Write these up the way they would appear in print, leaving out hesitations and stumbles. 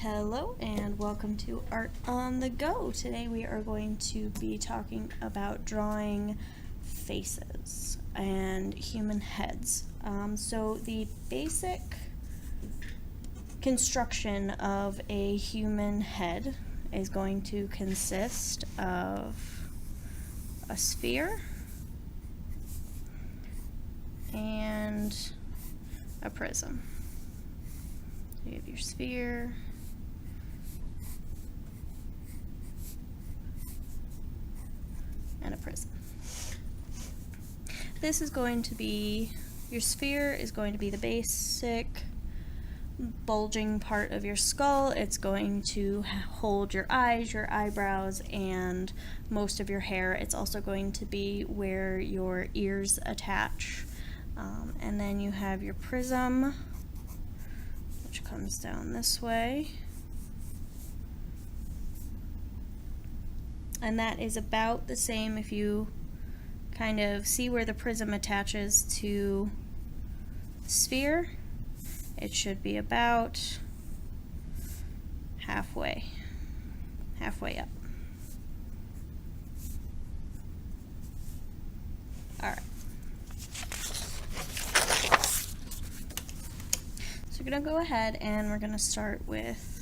Hello and welcome to Art on the Go. Today we are going to be talking about drawing faces and human heads. So the basic construction of a human head is going to consist of a sphere and a prism. You have your sphere, and a prism. This is going to be, your sphere is going to be the basic bulging part of your skull. It's going to hold your eyes, your eyebrows, and most of your hair. It's also going to be where your ears attach. And then you have your prism, which comes down this way. And that is about the same if you kind of see where the prism attaches to the sphere. It should be about halfway up. All right. So we're going to go ahead and we're going to start with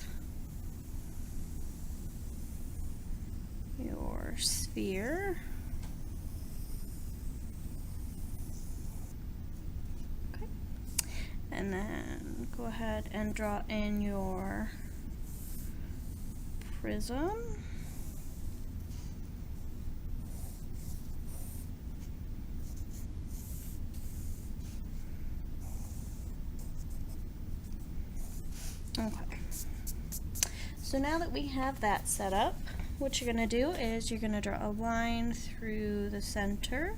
your sphere. Okay. And then go ahead and draw in your prism. Okay. So now that we have that set up, what you're going to do is you're going to draw a line through the center.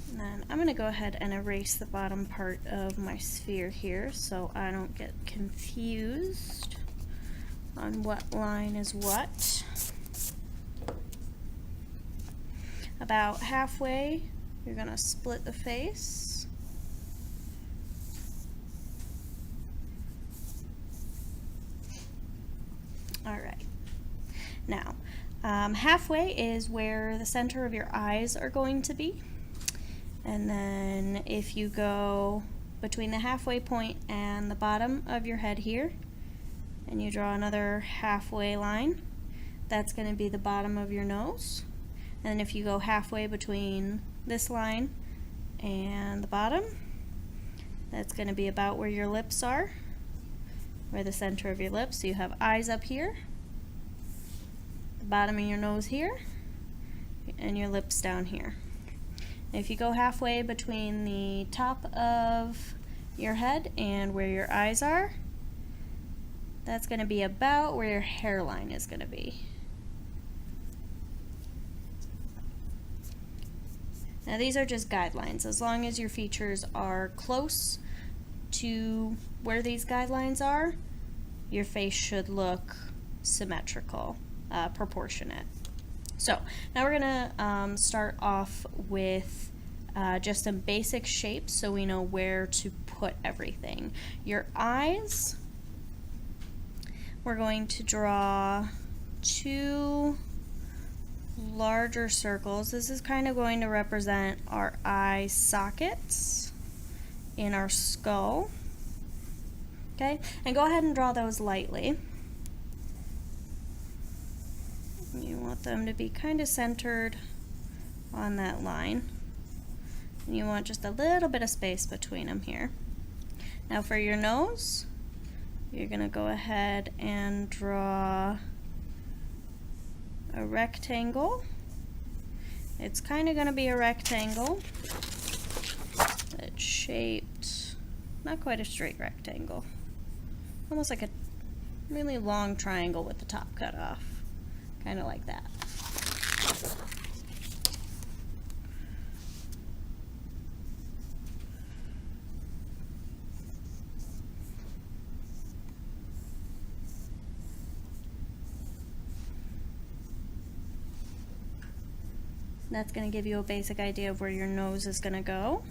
And then I'm going to go ahead and erase the bottom part of my sphere here so I don't get confused on what line is what. About halfway, you're going to split the face. Alright, now halfway is where the center of your eyes are going to be, and then if you go between the halfway point and the bottom of your head here and you draw another halfway line, that's going to be the bottom of your nose. And if you go halfway between this line and the bottom, that's going to be about where your lips are, where the center of your lips. So you have eyes up here, the bottom of your nose here, and your lips down here. And if you go halfway between the top of your head and where your eyes are, that's going to be about where your hairline is going to be. Now these are just guidelines. As long as your features are close to where these guidelines are, your face should look symmetrical, proportionate. So now we're going to start off with just some basic shapes so we know where to put everything. Your eyes, we're going to draw two larger circles. This is kind of going to represent our eye sockets in our skull. Okay, and go ahead and draw those lightly. You want them to be kind of centered on that line. And you want just a little bit of space between them here. Now for your nose, you're going to go ahead and draw a rectangle. It's kind of going to be a rectangle that's shaped, not quite a straight rectangle, almost like a really long triangle with the top cut off, kind of like that. That's going to give you a basic idea of where your nose is going to go.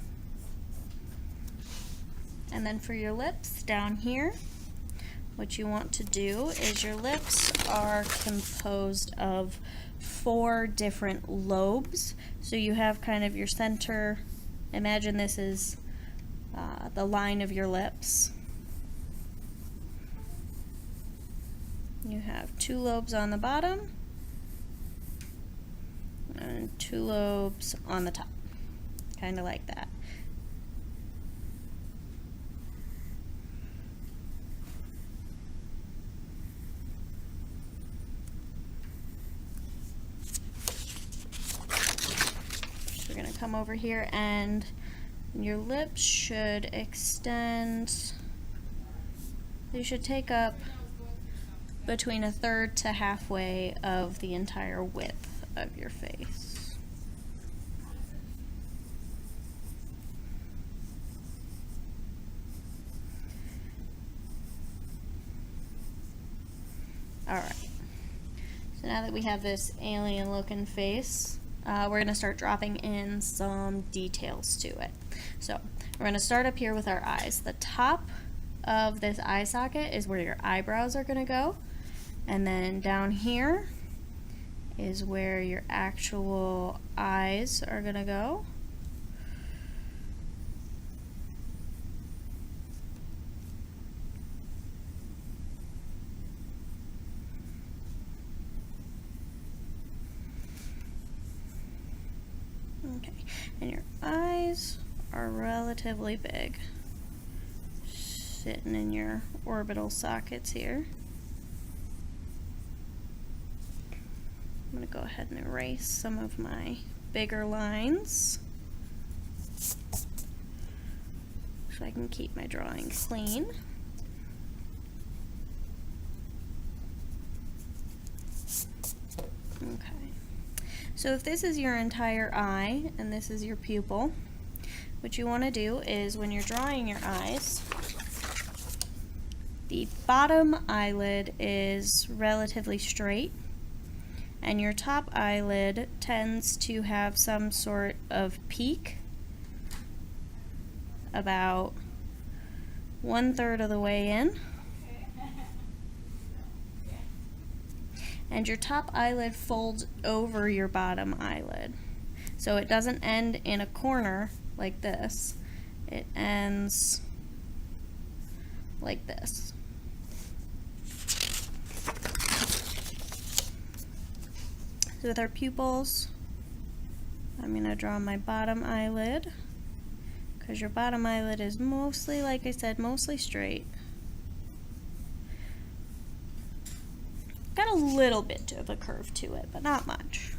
And then for your lips down here, what you want to do is your lips are composed of 4 different lobes. So you have kind of your center, imagine this is the line of your lips. You have 2 lobes on the bottom and 2 lobes on the top, kind of like that. We're going to come over here and your lips should extend, you should take up between 1/3 to halfway of the entire width of your face. Alright, so now that we have this alien looking face, we're going to start dropping in some details to it. So we're going to start up here with our eyes. The top of this eye socket is where your eyebrows are going to go, and then down here is where your actual eyes are going to go. Okay, and your eyes are relatively big, sitting in your orbital sockets here. I'm going to go ahead and erase some of my bigger lines so I can keep my drawing clean. Okay. So if this is your entire eye and this is your pupil, what you want to do is when you're drawing your eyes, the bottom eyelid is relatively straight and your top eyelid tends to have some sort of peak about 1/3 of the way in. And your top eyelid folds over your bottom eyelid. So it doesn't end in a corner like this. It ends like this. So with our pupils, I'm going to draw my bottom eyelid, because your bottom eyelid is mostly, like I said, mostly straight. Got a little bit of a curve to it, but not much.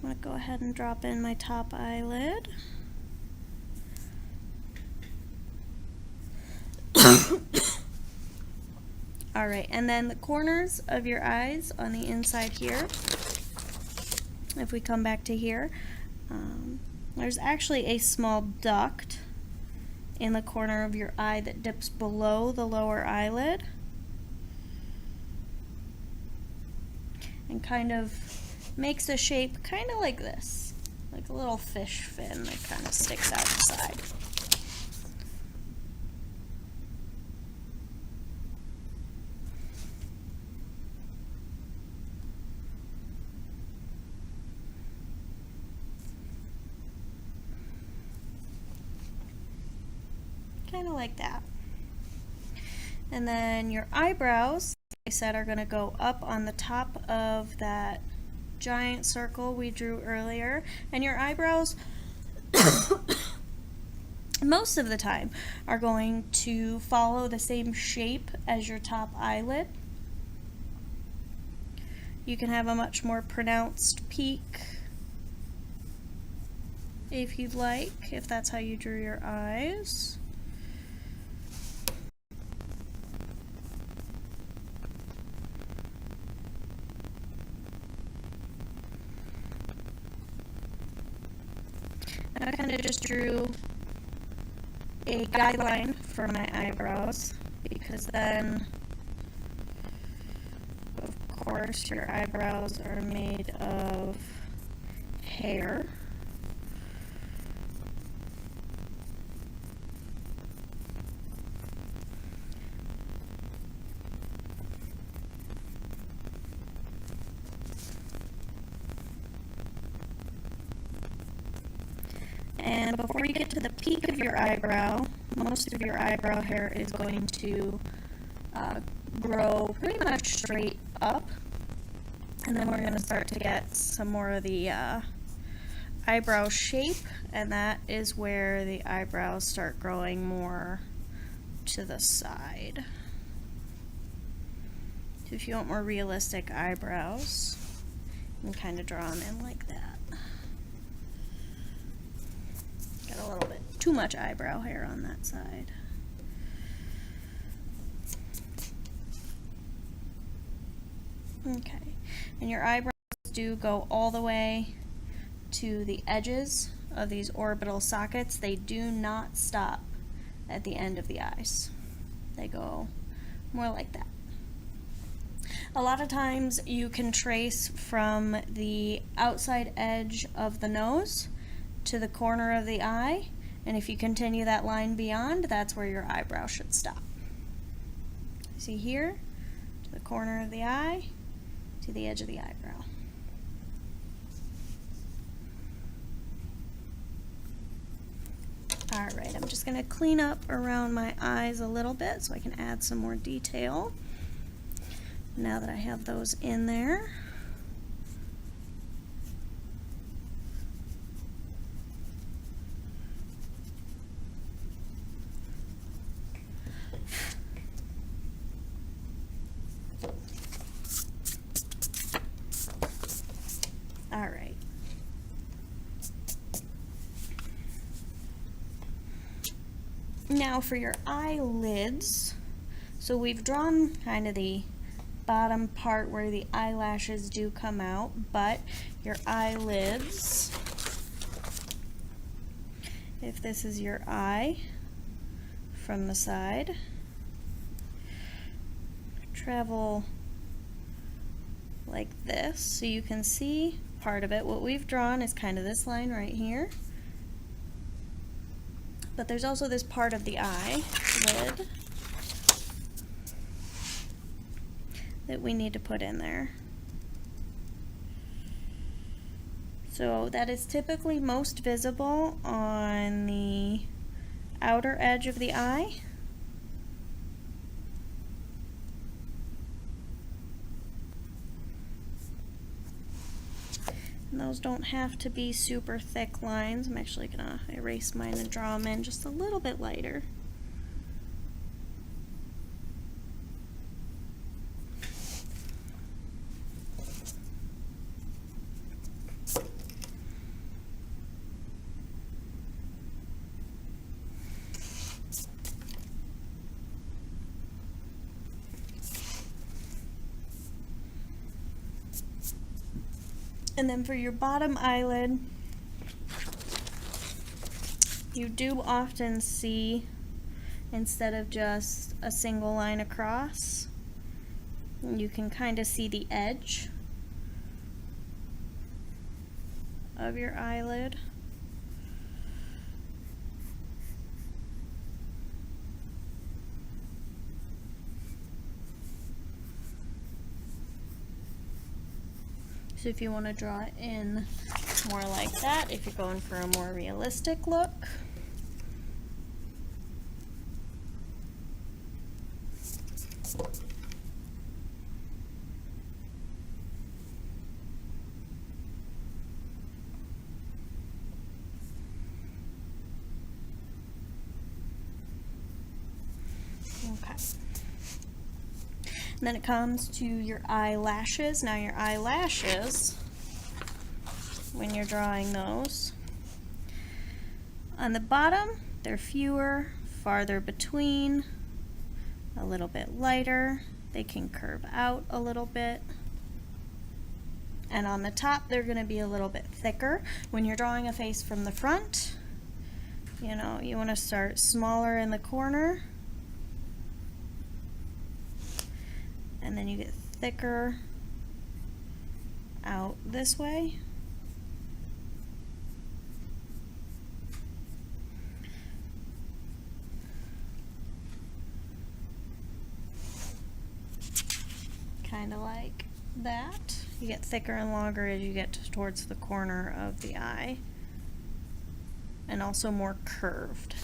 I'm going to go ahead and drop in my top eyelid. Alright, and then the corners of your eyes on the inside here, if we come back to here, there's actually a small duct in the corner of your eye that dips below the lower eyelid and kind of makes a shape kind of like this, like a little fish fin that kind of sticks out the side. Kind of like that. And then your eyebrows, like I said, are going to go up on the top of that giant circle we drew earlier. And your eyebrows, most of the time, are going to follow the same shape as your top eyelid. You can have a much more pronounced peak if you'd like, if that's how you drew your eyes. kind of just drew a guideline for my eyebrows, because then, of course, your eyebrows are made of hair. And before you get to the peak of your eyebrow, most of your eyebrow hair is going to grow pretty much straight up. And then we're going to start to get some more of the eyebrow shape, and that is where the eyebrows start growing more to the side. So if you want more realistic eyebrows, you can kind of draw them in like that. Got a little bit too much eyebrow hair on that side. Okay, and your eyebrows do go all the way to the edges of these orbital sockets. They do not stop at the end of the eyes. They go more like that. A lot of times you can trace from the outside edge of the nose to the corner of the eye, and if you continue that line beyond, that's where your eyebrow should stop. See here, to the corner of the eye, to the edge of the eyebrow. Alright, I'm just going to clean up around my eyes a little bit so I can add some more detail now that I have those in there. Alright. Now for your eyelids, so we've drawn kind of the bottom part where the eyelashes do come out, but your eyelids, if this is your eye from the side, travel like this so you can see part of it. What we've drawn is kind of this line right here, but there's also this part of the eye lid that we need to put in there. So that is typically most visible on the outer edge of the eye. And those don't have to be super thick lines. I'm actually gonna erase mine and draw them in just a little bit lighter. And then for your bottom eyelid, you do often see, instead of just a single line across, you can kind of see the edge of your eyelid. So if you want to draw it in more like that, if you're going for a more realistic look. Okay. And then it comes to your eyelashes. Now your eyelashes, when you're drawing those, on the bottom, they're fewer, farther between, a little bit lighter. They can curve out a little bit. And on the top, they're going to be a little bit thicker. When you're drawing a face from the front, You know, you want to start smaller in the corner, and then you get thicker out this way. Kind of like that. You get thicker and longer as you get towards the corner of the eye, and also more curved.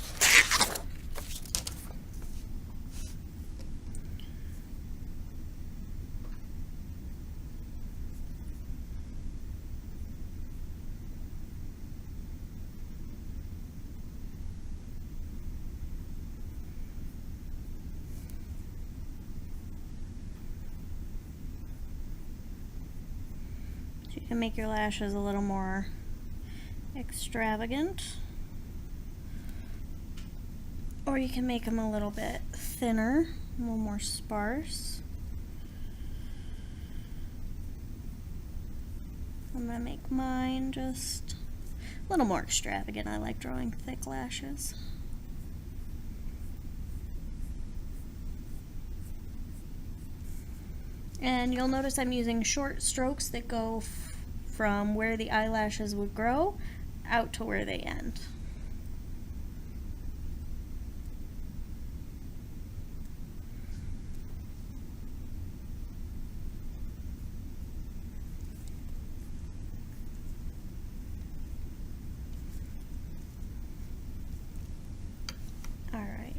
You can make your lashes a little more extravagant, or you can make them a little bit thinner, a little more sparse. I'm gonna make mine just a little more extravagant. I like drawing thick lashes. And you'll notice I'm using short strokes that go from where the eyelashes would grow out to where they end. All right,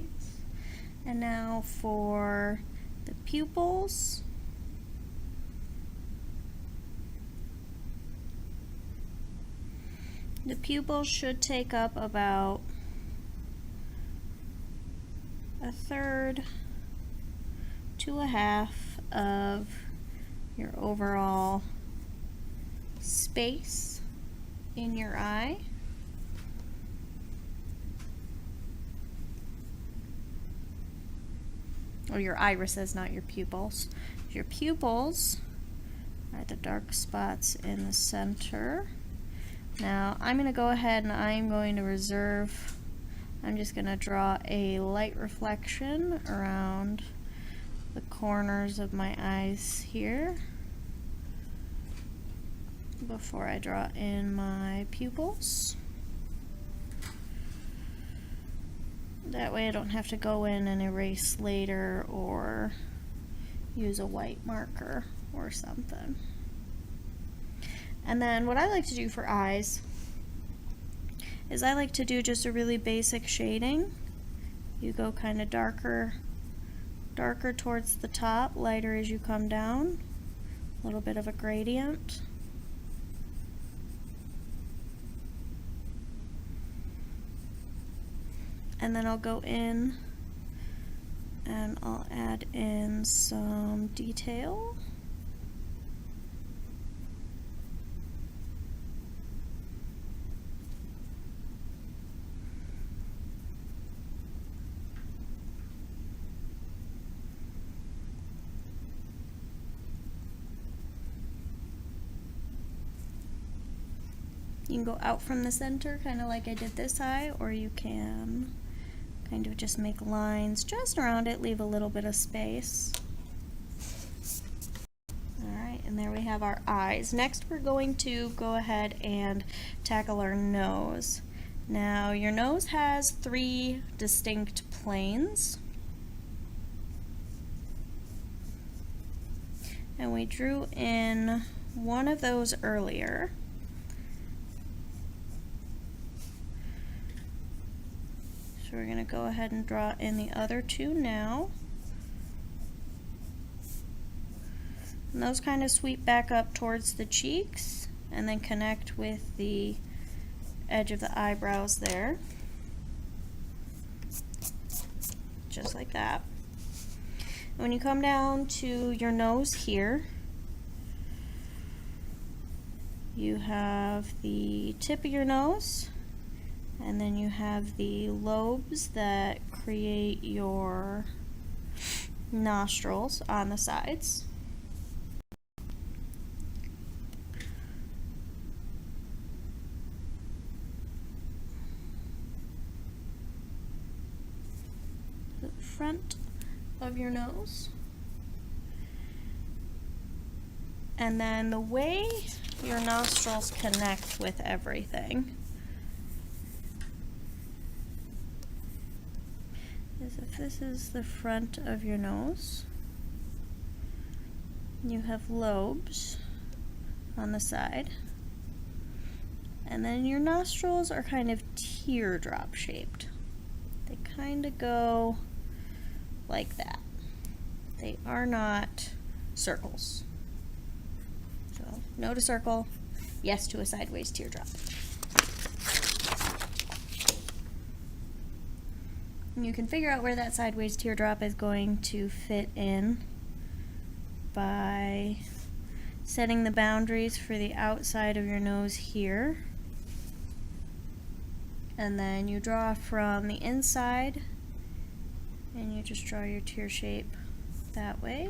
and now for the pupils. The pupils should take up about a third to a half of your overall space in your eye. Or your irises, not your pupils. Your pupils are the dark spots in the center. Now I'm going to go ahead and I'm going to reserve, I'm just going to draw a light reflection around the corners of my eyes here before I draw in my pupils. That way I don't have to go in and erase later or use a white marker or something. And then what I like to do for eyes is I like to do just a really basic shading. You go kind of darker towards the top, lighter as you come down, a little bit of a gradient. And then I'll go in and I'll add in some detail. You can go out from the center, kind of like I did this eye, or you can kind of just make lines just around it, leave a little bit of space. Alright, and there we have our eyes. Next we're going to go ahead and tackle our nose. Now your nose has 3 distinct planes. And we drew in one of those earlier. So we're going to go ahead and draw in the other 2 now. And those kind of sweep back up towards the cheeks and then connect with the edge of the eyebrows there. Just like that. When you come down to your nose here, you have the tip of your nose, and then you have the lobes that create your nostrils on the sides. front of your nose. And then the way your nostrils connect with everything is if this is the front of your nose, you have lobes on the side, and then your nostrils are kind of teardrop shaped. They kind of go like that. They are not circles. So no to circle, yes to a sideways teardrop. And you can figure out where that sideways teardrop is going to fit in by setting the boundaries for the outside of your nose here. And then you draw from the inside and you just draw your tear shape that way.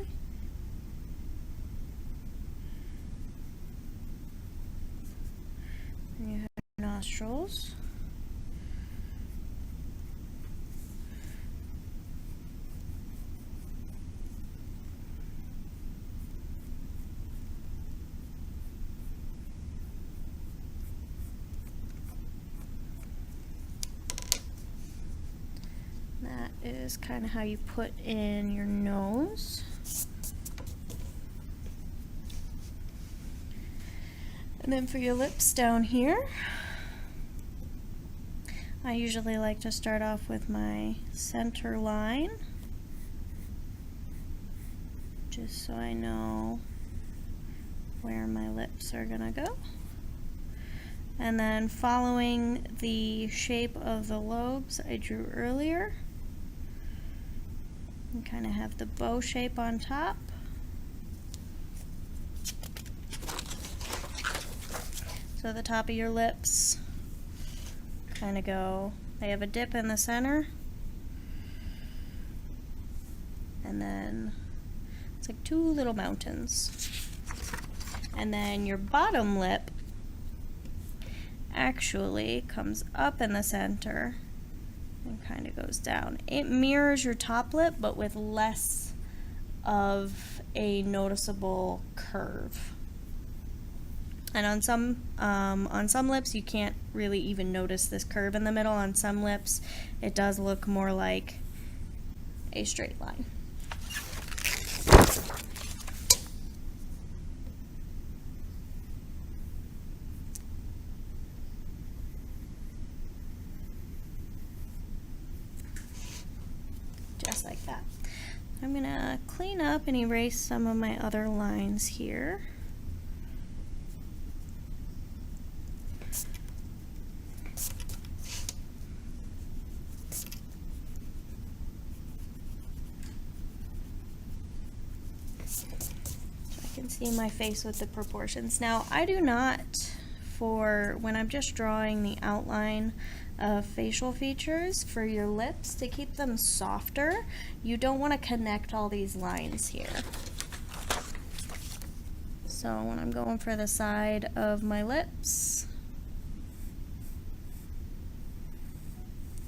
And you have your nostrils. That is kind of how you put in your nose. And then for your lips down here, I usually like to start off with my center line, just so I know where my lips are gonna go. And then following the shape of the lobes I drew earlier, and kind of have the bow shape on top. So the top of your lips kind of go, they have a dip in the center, and then it's like two little mountains. And then your bottom lip actually comes up in the center and kind of goes down. It mirrors your top lip, but with less of a noticeable curve. And on some lips you can't really even notice this curve in the middle. On some lips it does look more like a straight line. Just like that. I'm gonna clean up and erase some of my other lines here. See my face with the proportions. Now I do not, for when I'm just drawing the outline of facial features for your lips, to keep them softer, you don't want to connect all these lines here. So when I'm going for the side of my lips,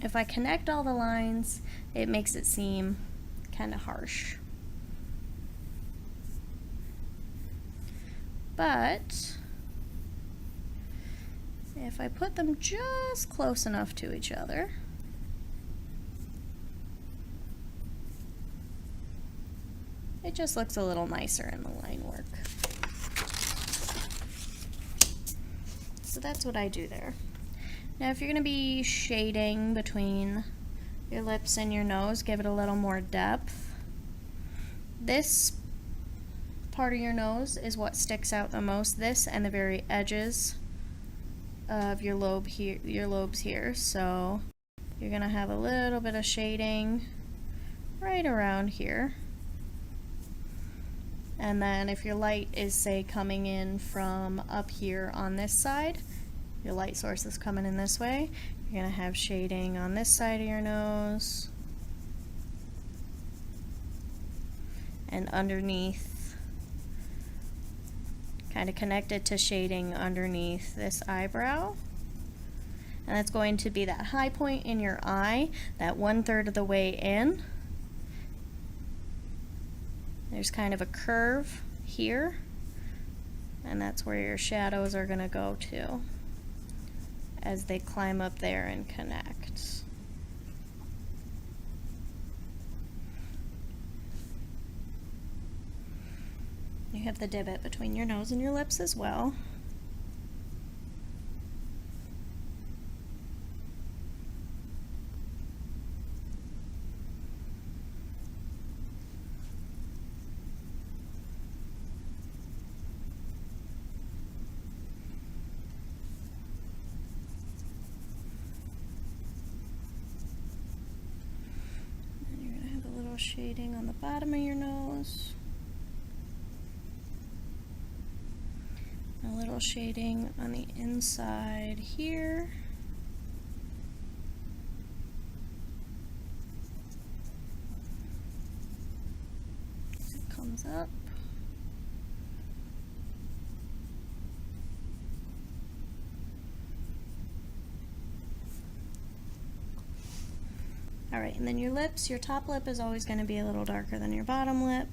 if I connect all the lines, it makes it seem kind of harsh. But if I put them just close enough to each other, it just looks a little nicer in the line work. So that's what I do there. Now if you're going to be shading between your lips and your nose, give it a little more depth. This part of your nose is what sticks out the most, this and the very edges of your lobes here. So you're gonna have a little bit of shading right around here. And then if your light is, say, coming in from up here on this side, your light source is coming in this way, you're gonna have shading on this side of your nose and underneath, kind of connected to shading underneath this eyebrow. And that's going to be that high point in your eye, that 1/3 of the way in. there's kind of a curve here, and that's where your shadows are going to go to as they climb up there and connect. You have the divot between your nose and your lips as well. And you're going to have a little shading on the bottom of your nose. A little shading on the inside here. It comes up. All right, and then your lips, your top lip is always going to be a little darker than your bottom lip.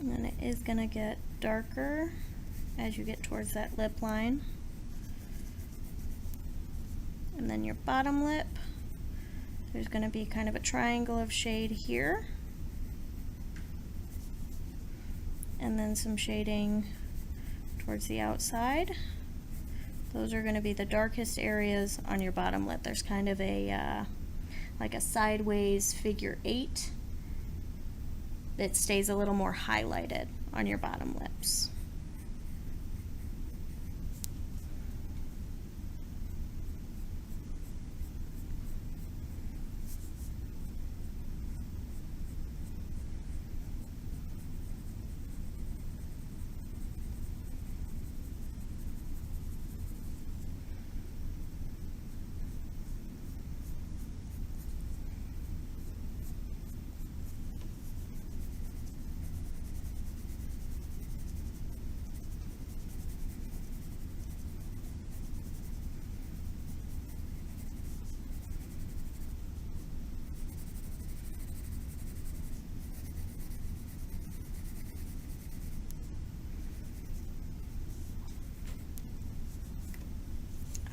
And then it is going to get darker as you get towards that lip line. And then your bottom lip, there's going to be kind of a triangle of shade here. And then some shading towards the outside. Those are going to be the darkest areas on your bottom lip. There's kind of a like a sideways figure 8 that stays a little more highlighted on your bottom lips.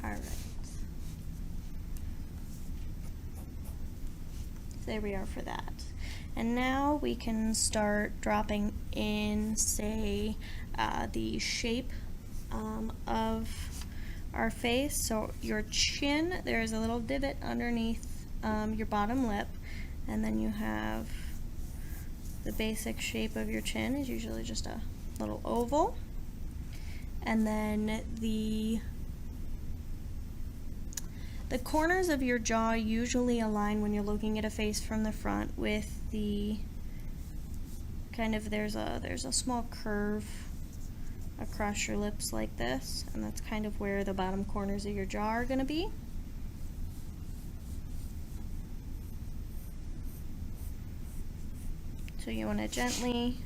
All right. There we are for that. And now we can start dropping in, say, the shape of our face. So your chin, there's a little divot underneath your bottom lip, and then you have the basic shape of your chin is usually just a little oval. And then the corners of your jaw usually align when you're looking at a face from the front with the kind of, there's a small curve across your lips like this, and that's kind of where the bottom corners of your jaw are going to be. So you want to gently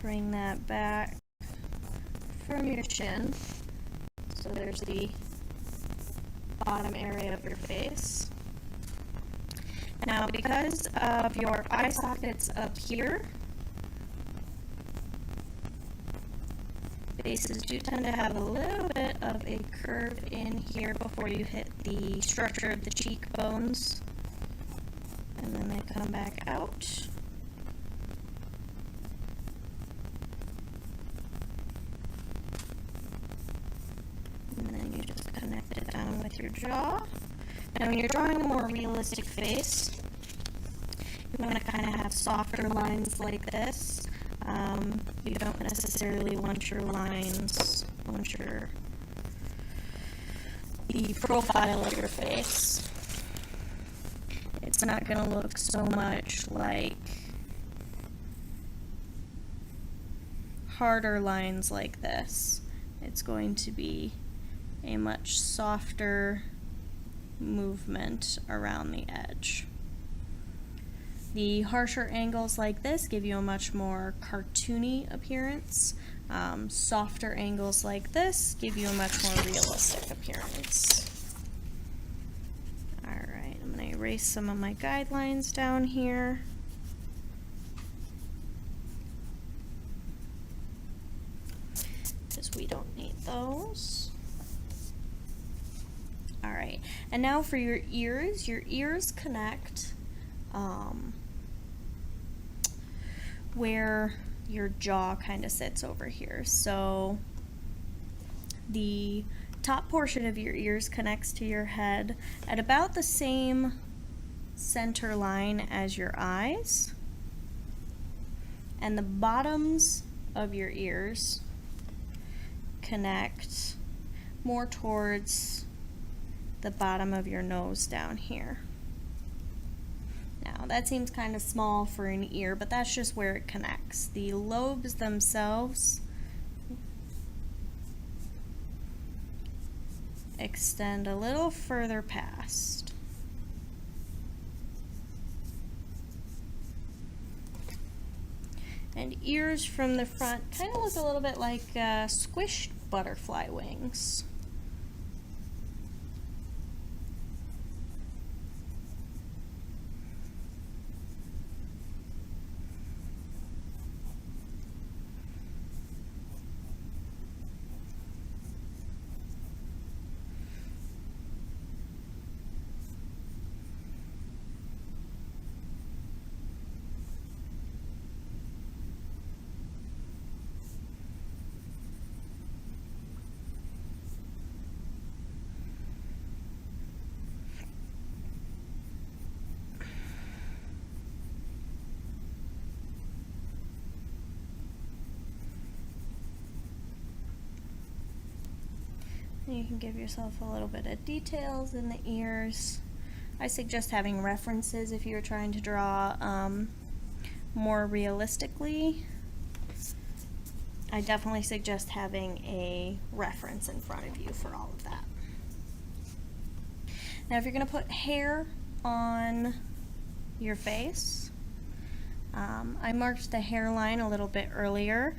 bring that back from your chin. So there's the bottom area of your face. Now, because of your eye sockets up here, faces do tend to have a little bit of a curve in here before you hit the structure of the cheekbones, and then they come back out. And then you just connect it down with your jaw. Now when you're drawing a more realistic face, you want to kind of have softer lines like this. You don't necessarily want your lines, the profile of your face. It's not going to look so much like harder lines like this. It's going to be a much softer movement around the edge. The harsher angles like this give you a much more cartoony appearance. Softer angles like this give you a much more realistic appearance. Alright, I'm going to erase some of my guidelines down here. Because we don't need those. Alright, and now for your ears connect where your jaw kind of sits over here. So the top portion of your ears connects to your head at about the same center line as your eyes, and the bottoms of your ears connect more towards the bottom of your nose down here. Now that seems kind of small for an ear, but that's just where it connects. The lobes themselves extend a little further past. And ears from the front kind of look a little bit like squished butterfly wings. You can give yourself a little bit of details in the ears. I suggest having references if you're trying to draw more realistically. I definitely suggest having a reference in front of you for all of that. Now if you're going to put hair on your face, I marked the hairline a little bit earlier.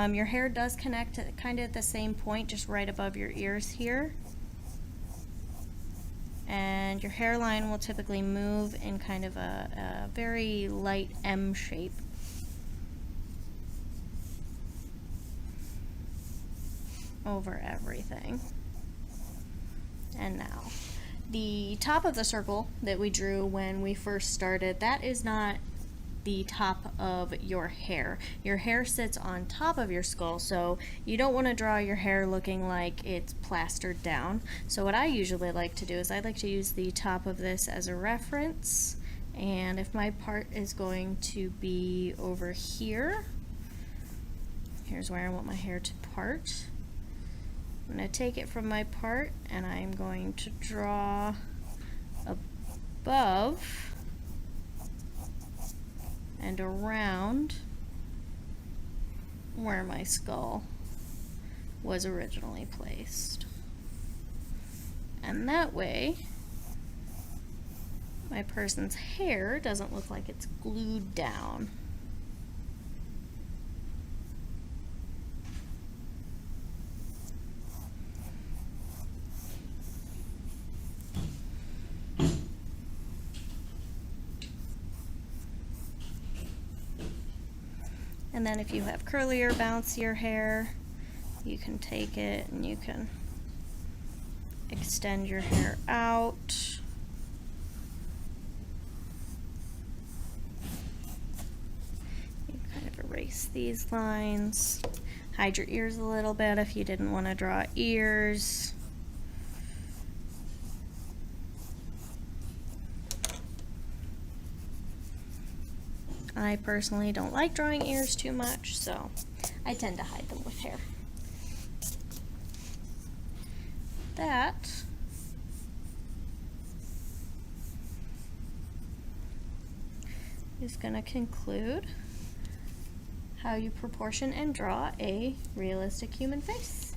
Your hair does connect kind of at the same point, just right above your ears here. And your hairline will typically move in kind of a very light M shape. Over everything. And now, the top of the circle that we drew when we first started, that is not the top of your hair. Your hair sits on top of your skull, so you don't want to draw your hair looking like it's plastered down. So what I usually like to do is I like to use the top of this as a reference, and if my part is going to be over here, here's where I want my hair to part. I'm going to take it from my part and I'm going to draw above and around where my skull was originally placed. And that way, my person's hair doesn't look like it's glued down. And then if you have curlier, bouncier hair, you can take it and you can extend your hair out. You kind of erase these lines. Hide your ears a little bit if you didn't want to draw ears. I personally don't like drawing ears too much, so I tend to hide them with hair. That is going to conclude how you proportion and draw a realistic human face.